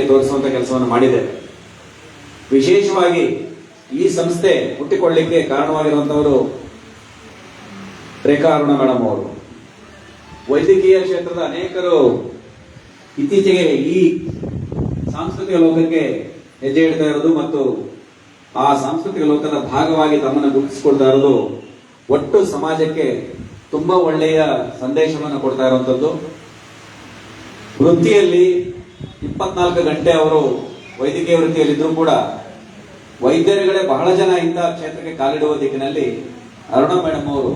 ತೋರಿಸುವಂತ ಕೆಲಸವನ್ನು ಮಾಡಿದೆ. ವಿಶೇಷವಾಗಿ ಈ ಸಂಸ್ಥೆ ಹುಟ್ಟಿಕೊಳ್ಳಲಿಕ್ಕೆ ಕಾರಣವಾಗಿರುವಂತವರು ರೇಖಾ ಅರುಣ ಮೇಡಮ್ ಅವರು. ವೈದ್ಯಕೀಯ ಕ್ಷೇತ್ರದ ಅನೇಕರು ಇತ್ತೀಚೆಗೆ ಈ ಸಾಂಸ್ಕೃತಿಕ ಲೋಕಕ್ಕೆ ಹೆಜ್ಜೆ ಇಡ್ತಾ ಇರೋದು ಮತ್ತು ಆ ಸಾಂಸ್ಕೃತಿಕ ಲೋಕದ ಭಾಗವಾಗಿ ತಮ್ಮನ್ನು ಗುರುತಿಸಿಕೊಳ್ತಾ ಇರೋದು ಒಟ್ಟು ಸಮಾಜಕ್ಕೆ ತುಂಬಾ ಒಳ್ಳೆಯ ಸಂದೇಶವನ್ನು ಕೊಡ್ತಾ ಇರುವಂತದ್ದು. ವೃತ್ತಿಯಲ್ಲಿ 24 ಗಂಟೆ ಅವರು ವೈದ್ಯಕೀಯ ವೃತ್ತಿಯಲ್ಲಿದ್ದರೂ ಕೂಡ ವೈದ್ಯರುಗಳೇ ಬಹಳ ಜನ ಇಂತಹ ಕ್ಷೇತ್ರಕ್ಕೆ ಕಾಲಿಡುವ ದಿಕ್ಕಿನಲ್ಲಿ ಅರುಣ ಮೇಡಮ್ ಅವರು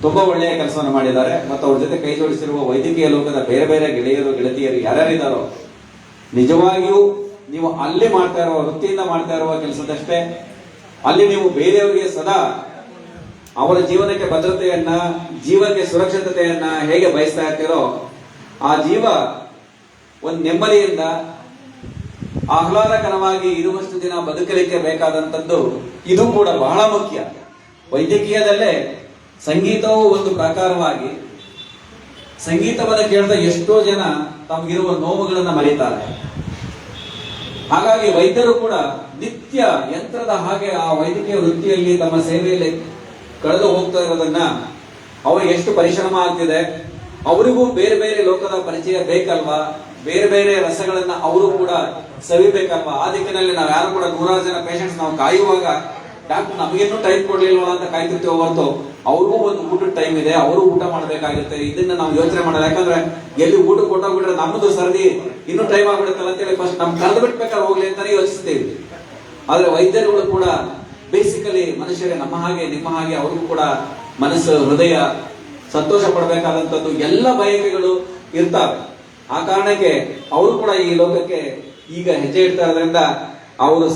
ತುಂಬಾ ಒಳ್ಳೆಯ ಕೆಲಸವನ್ನು ಮಾಡಿದ್ದಾರೆ ಮತ್ತು ಅವ್ರ ಜೊತೆ ಕೈ ಜೋಡಿಸಿರುವ ವೈದ್ಯಕೀಯ ಲೋಕದ ಬೇರೆ ಬೇರೆ ಗೆಳೆಯರು ಗೆಳತಿಯರು ಯಾರ್ಯಾರಿದ್ದಾರೋ ನಿಜವಾಗಿಯೂ ನೀವು ಅಲ್ಲಿ ಮಾಡ್ತಾ ಇರುವ ವೃತ್ತಿಯಿಂದ ಮಾಡ್ತಾ ಇರುವ ಕೆಲಸದಷ್ಟೇ ಅಲ್ಲಿ ನೀವು ಬೇರೆಯವರಿಗೆ ಸದಾ ಅವರ ಜೀವನಕ್ಕೆ ಭದ್ರತೆಯನ್ನ ಜೀವನಕ್ಕೆ ಸುರಕ್ಷಿತತೆಯನ್ನ ಹೇಗೆ ಬಯಸ್ತಾ ಇರ್ತೀರೋ ಆ ಜೀವ ಒಂದು ನೆಮ್ಮದಿಯಿಂದ ಆಹ್ಲಾದಕರವಾಗಿ ಇರುವಷ್ಟು ದಿನ ಬದುಕಲಿಕ್ಕೆ ಬೇಕಾದಂಥದ್ದು ಇದು ಕೂಡ ಬಹಳ ಮುಖ್ಯ. ವೈದ್ಯಕೀಯದಲ್ಲೇ ಸಂಗೀತವು ಒಂದು ಪ್ರಕಾರವಾಗಿ ಸಂಗೀತವನ್ನು ಕೇಳಿದ ಎಷ್ಟೋ ಜನ ತಮಗಿರುವ ನೋವುಗಳನ್ನ ಮರೀತಾರೆ. ಹಾಗಾಗಿ ವೈದ್ಯರು ಕೂಡ ನಿತ್ಯ ಯಂತ್ರದ ಹಾಗೆ ಆ ವೈದ್ಯಕೀಯ ವೃತ್ತಿಯಲ್ಲಿ ತಮ್ಮ ಸೇವೆಯಲ್ಲಿ ಕಳೆದು ಹೋಗ್ತಾ ಇರೋದನ್ನ ಅವ್ರಿಗೆ ಎಷ್ಟು ಪರಿಶ್ರಮ ಆಗ್ತಿದೆ. ಅವರಿಗೂ ಬೇರೆ ಬೇರೆ ಲೋಕದ ಪರಿಚಯ ಬೇಕಲ್ವಾ, ಬೇರೆ ಬೇರೆ ರಸಗಳನ್ನ ಅವರು ಕೂಡ ಸವಿಬೇಕಲ್ವಾ. ಆ ದಿಕ್ಕಿನಲ್ಲಿ ನಾವು ಯಾರು ಕೂಡ 100 ಜನ ಪೇಷಂಟ್ಸ್ ನಾವು ಕಾಯುವಾಗ ಡಾಕ್ಟರ್ ನಮಗೇನು ಟೈಮ್ ಕೊಡ್ಲಿಲ್ವ ಅಂತ ಕಾಯ್ತಿರ್ತೀವಿ ಹೊರತು ಅವ್ರಿಗೂ ಒಂದು ಊಟದ ಟೈಮ್ ಇದೆ, ಅವರು ಊಟ ಮಾಡ್ಬೇಕಾಗುತ್ತೆ. ಇದನ್ನ ನಾವು ಯೋಚನೆ ಮಾಡೋದು. ಯಾಕಂದ್ರೆ ಎಲ್ಲಿ ಊಟ ಕೊಟ್ಟೋಗ್ಬಿಟ್ರೆ ನಮ್ಮದು ಸರದಿ ಇನ್ನೂ ಟೈಮ್ ಆಗ್ಬಿಡುತ್ತಲ್ಲ ಅಂತೇಳಿ ಫಸ್ಟ್ ನಮ್ ಕರೆದು ಬಿಟ್ಬೇಕಾದ್ರೆ ಹೋಗ್ಲಿ ಅಂತಾನೆ ಯೋಚಿಸ್ತೀವಿ. ಆದ್ರೆ ವೈದ್ಯರುಗಳು ಕೂಡ ಬೇಸಿಕಲಿ ಮನುಷ್ಯರೇ ನಮ್ಮ ಹಾಗೆ ನಿಮ್ಮ ಹಾಗೆ ಅವ್ರಿಗೂ ಕೂಡ ಮನಸ್ಸು ಹೃದಯ ಸಂತೋಷ ಪಡಬೇಕಾದಂತದ್ದು ಎಲ್ಲ ಬಯಕೆಗಳು ಇರ್ತಾವೆ. ಆ ಕಾರಣಕ್ಕೆ ಅವರು ಕೂಡ ಈ ಲೋಕಕ್ಕೆ ಈಗ ಹೆಜ್ಜೆ ಇಡ್ತಾ ಇರೋದ್ರಿಂದ ಅವರು